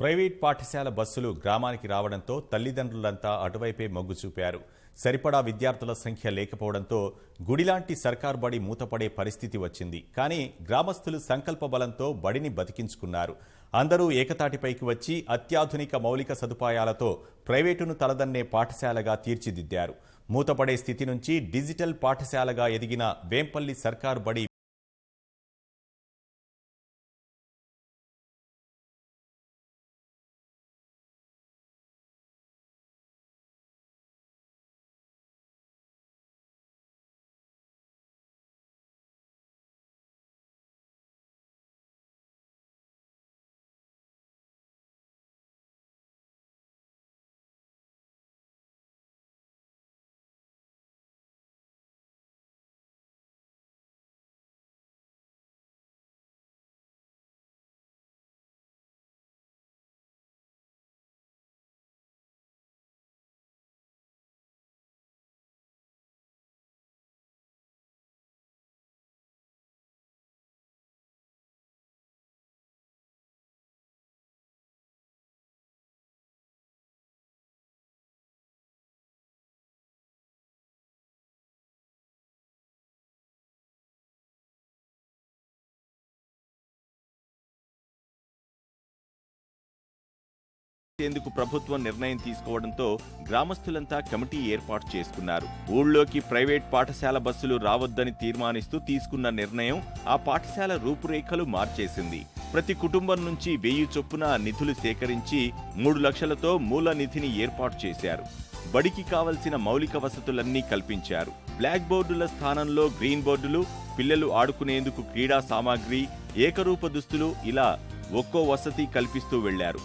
Private పాఠశాల బస్సులు గ్రామానికి రావడంతో తల్లిదండ్రులంతా అటువైపే మొగ్గు చూపారు. సరిపడా విద్యార్థుల సంఖ్య లేకపోవడంతో గుడిలాంటి సర్కార్ బడి మూతపడే పరిస్థితి వచ్చింది. కానీ గ్రామస్తులు సంకల్ప బలంతో బడిని బతికించుకున్నారు. అందరూ ఏకతాటిపైకి వచ్చి అత్యాధునిక మౌలిక సదుపాయాలతో ప్రైవేటును తలదన్నే పాఠశాలగా తీర్చిదిద్దారు. మూతపడే స్థితి నుంచి డిజిటల్ పాఠశాలగా ఎదిగిన వేంపల్లి సర్కార్ బడి ఎందుకు ప్రభుత్వం నిర్ణయం తీసుకోవడంతో గ్రామస్తులంతా కమిటీ ఏర్పాటు చేసుకున్నారు. ఊళ్ళోకి ప్రైవేట్ పాఠశాల బస్సులు రావద్దని తీర్మానిస్తూ తీసుకున్న నిర్ణయం ఆ పాఠశాల రూపురేఖలు మార్చేసింది. ప్రతి కుటుంబం నుంచి 1000 చొప్పున నిధులు సేకరించి 3 లక్షలతో మూల నిధిని ఏర్పాటు చేశారు. బడికి కావలసిన మౌలిక వసతులన్నీ కల్పించారు. బ్లాక్ బోర్డుల స్థానంలో గ్రీన్ బోర్డులు, పిల్లలు ఆడుకునేందుకు క్రీడా సామాగ్రి, ఏకరూప దుస్తులు ఇలా ఒక్కో వసతి కల్పిస్తూ వెళ్లారు.